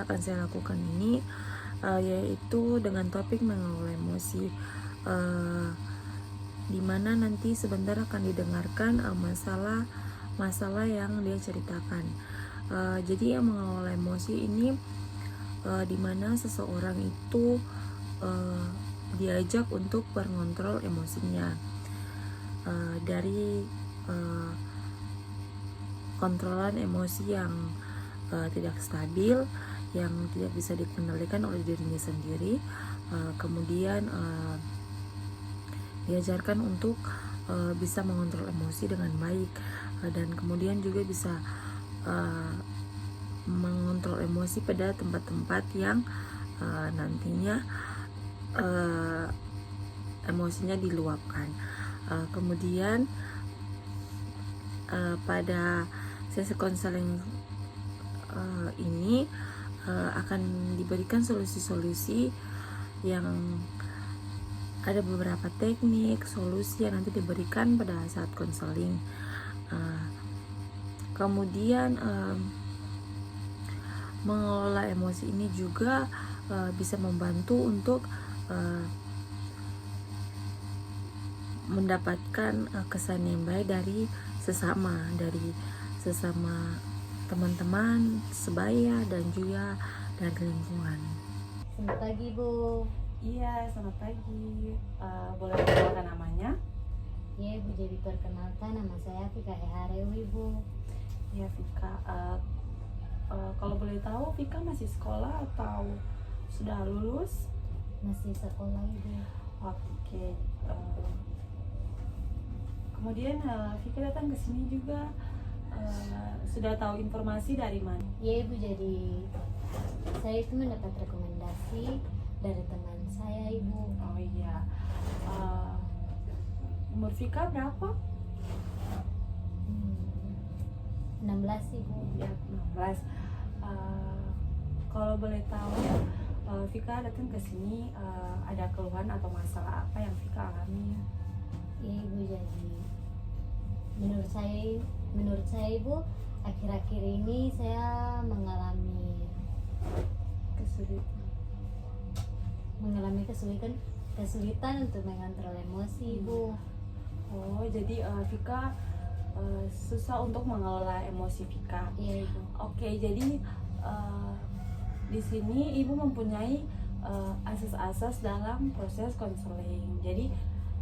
akan saya lakukan ini yaitu dengan topik mengelola emosi, dimana nanti sebentar akan didengarkan masalah yang dia ceritakan. Jadi yang mengelola emosi ini dimana seseorang itu diajak untuk mengontrol emosinya dari kontrolan emosi yang tidak stabil, yang tidak bisa dikendalikan oleh dirinya sendiri. Kemudian diajarkan untuk bisa mengontrol emosi dengan baik, dan kemudian juga bisa mengontrol emosi pada tempat-tempat yang nantinya emosinya diluapkan. Kemudian pada sesi konseling ini akan diberikan solusi-solusi yang ada beberapa teknik solusi yang nanti diberikan pada saat konseling. Kemudian mengelola emosi ini juga bisa membantu untuk mendapatkan kesan yang baik dari sesama teman-teman sebaya dan juga dari lingkungan. Selamat pagi, Bu. Iya, selamat pagi. Boleh perkenalkan namanya? Ya, Bu, jadi perkenalkan nama saya Vika Eharewi, Bu. Ya, Vika. Kalau boleh tahu, Vika masih sekolah atau sudah lulus? Masih sekolah, Ibu. Oke. Kemudian Vika datang ke sini juga sudah tahu informasi dari mana? Ya, Ibu, jadi saya itu mendapat rekomendasi dari teman saya, Ibu. Oh iya. Umur Vika berapa? 16, Ibu. Ya, 16. Kalau boleh tahu, Vika datang ke sini ada keluhan atau masalah apa yang Vika alami? Ya, Ibu, jadi menurut saya Ibu, akhir-akhir ini saya mengalami kesulitan untuk mengontrol emosi, Ibu. Oh, jadi Vika susah untuk mengelola emosi Vika. Iya, Ibu. Oke, jadi di sini Ibu mempunyai asas-asas dalam proses konseling. Jadi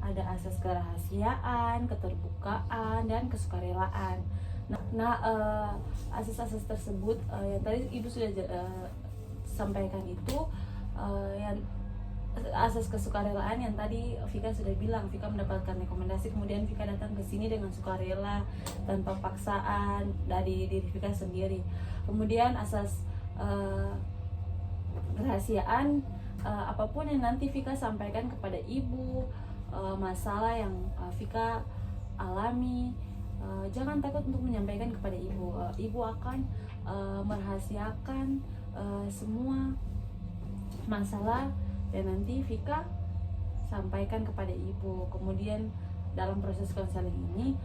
ada asas kerahasiaan, keterbukaan, dan kesukarelaan. Nah, asas-asas tersebut yang tadi Ibu sudah sampaikan itu, yang asas kesukarelaan yang tadi Vika sudah bilang, Vika mendapatkan rekomendasi, kemudian Vika datang ke sini dengan sukarela tanpa paksaan dari diri Vika sendiri. Kemudian asas kerahasiaan, apapun yang nanti Vika sampaikan kepada ibu, masalah yang Vika alami, jangan takut untuk menyampaikan kepada ibu. Ibu akan merahasiakan semua masalah dan nanti Vika sampaikan kepada ibu. Kemudian dalam proses konseling ini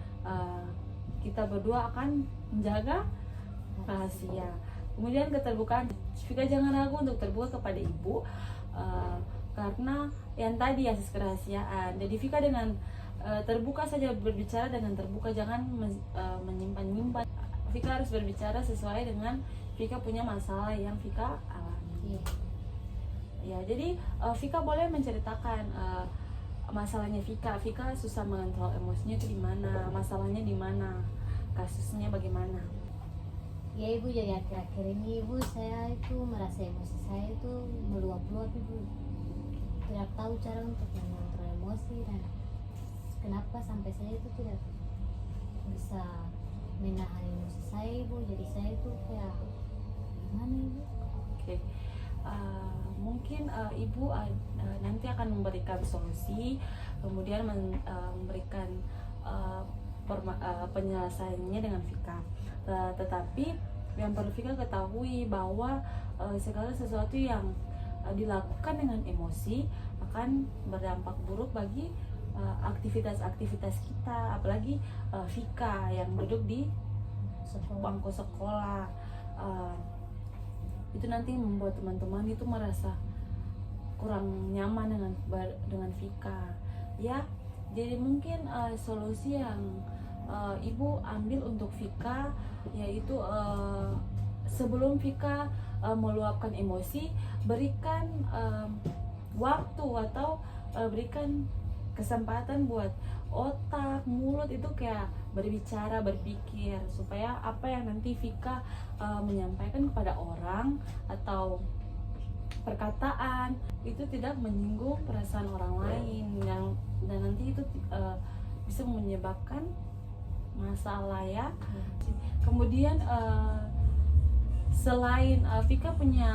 kita berdua akan menjaga rahasia. Kemudian keterbukaan, Vika jangan ragu untuk terbuka kepada ibu, karena yang tadi asas kerahasiaan. Jadi Vika dengan terbuka saja berbicara dengan terbuka, jangan menyimpan-nyimpan. Vika harus berbicara sesuai dengan Vika punya masalah yang Vika alami. Ya, jadi Vika boleh menceritakan masalahnya Vika. Vika susah mengontrol emosinya itu di mana, masalahnya di mana, kasusnya bagaimana? Ya, Ibu, jadi akhir-akhir ini Ibu, saya itu merasa emosi saya itu meluap-luap, Ibu. Tidak tahu cara untuk mengontrol emosi dan kenapa sampai saya itu tidak bisa menahan emosi saya, Ibu. Jadi saya itu kayak gimana, Ibu? Oke. Mungkin ibu nanti akan memberikan solusi, kemudian memberikan penyelesaiannya dengan Vika. Tetapi yang perlu Vika ketahui bahwa segala sesuatu yang dilakukan dengan emosi akan berdampak buruk bagi aktivitas-aktivitas kita, apalagi Vika yang duduk di bangku sekolah. itu nanti membuat teman-teman itu merasa kurang nyaman dengan Vika ya. Jadi mungkin solusi yang ibu ambil untuk Vika yaitu sebelum Vika meluapkan emosi, berikan waktu atau berikan kesempatan buat otak, mulut itu kayak berbicara, berpikir, supaya apa yang nanti Vika menyampaikan kepada orang atau perkataan itu tidak menyinggung perasaan orang lain dan nanti itu bisa menyebabkan masalah ya. Kemudian selain Vika punya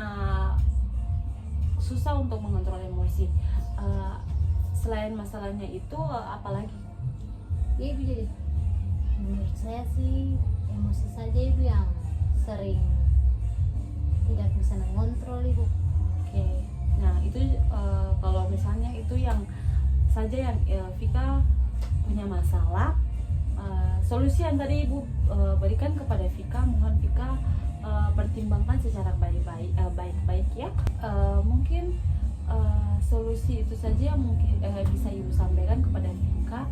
susah untuk mengontrol emosi, selain masalahnya itu apalagi? Ya ibu, jadi menurut saya sih emosi saja ibu yang sering tidak bisa mengontrol ibu. Oke, nah itu kalau misalnya itu yang saja yang Vika punya masalah, solusi yang tadi ibu berikan kepada Vika, mohon Vika pertimbangkan secara baik-baik ya. Mungkin solusi itu saja yang mungkin bisa ibu sampaikan kepada Vika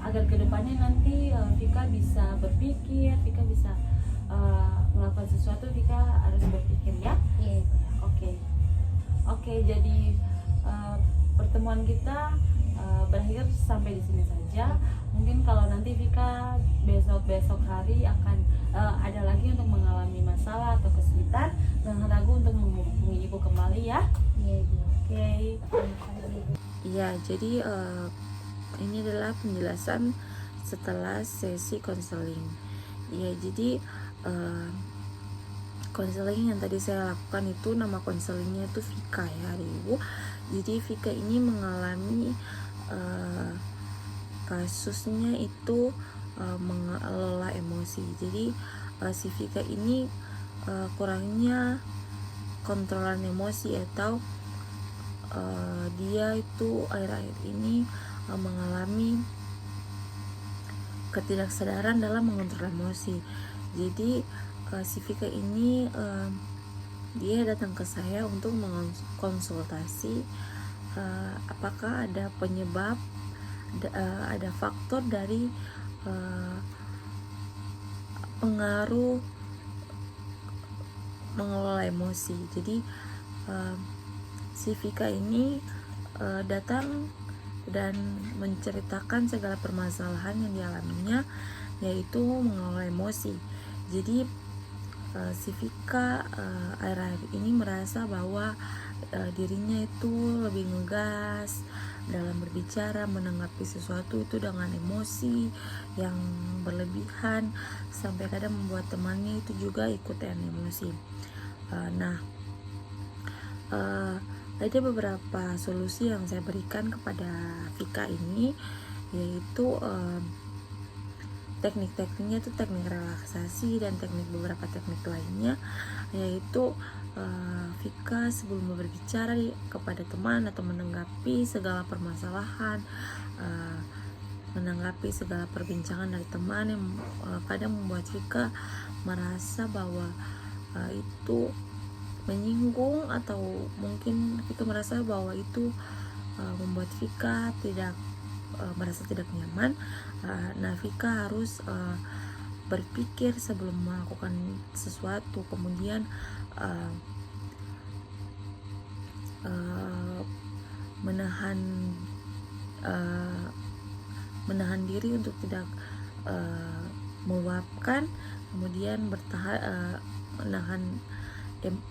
agar kedepannya nanti Vika bisa berpikir, Vika bisa melakukan sesuatu. Vika harus berpikir ya. Iya ibu. Oke, jadi pertemuan kita berakhir sampai di sini saja. Mungkin kalau nanti Vika besok hari akan ada lagi untuk mengalami masalah atau kesulitan, jangan ragu untuk menghubungi ibu kembali ya. Iya ibu. Oke. Iya, jadi ini adalah penjelasan setelah sesi konseling. Iya, jadi konseling yang tadi saya lakukan itu nama konselingnya itu Vika ya ibu. Jadi Vika ini mengalami kasusnya itu mengelola emosi. Jadi si Vika ini kurangnya kontrolan emosi atau dia itu akhir-akhir ini mengalami ketidaksadaran dalam mengontrol emosi. Jadi si Vika ini dia datang ke saya untuk mengkonsultasi apakah ada penyebab, ada faktor dari pengaruh mengelola emosi. Jadi si Vika ini datang dan menceritakan segala permasalahan yang dialaminya, yaitu mengelola emosi. Jadi si Vika akhir-akhir ini merasa bahwa dirinya itu lebih ngegas dalam berbicara, menanggapi sesuatu itu dengan emosi yang berlebihan, sampai kadang membuat temannya itu juga ikut emosi. Ada beberapa solusi yang saya berikan kepada Vika ini, yaitu teknik-tekniknya itu teknik relaksasi dan beberapa teknik lainnya, yaitu Vika sebelum berbicara kepada teman atau menanggapi segala permasalahan, menanggapi segala perbincangan dari teman yang kadang membuat Vika merasa bahwa itu menyinggung, atau mungkin Vika merasa bahwa itu membuat Vika merasa tidak nyaman. Nah, Vika harus berpikir sebelum melakukan sesuatu, kemudian menahan diri untuk tidak meluapkan, kemudian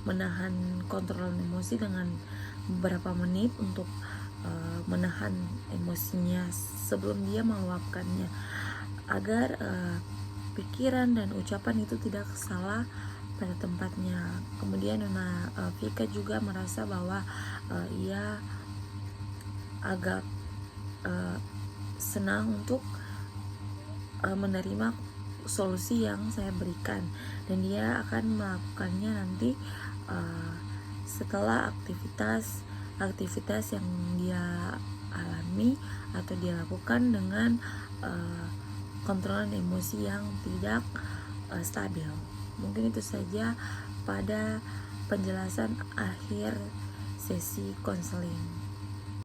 menahan kontrol emosi dengan beberapa menit untuk menahan emosinya sebelum dia meluapkannya, agar pikiran dan ucapan itu tidak salah pada tempatnya. Kemudian Vika juga merasa bahwa ia agak senang untuk menerima solusi yang saya berikan, dan dia akan melakukannya nanti setelah aktivitas yang dia alami atau dia lakukan dengan kontrol emosi yang tidak stabil. Mungkin itu saja pada penjelasan akhir sesi konseling.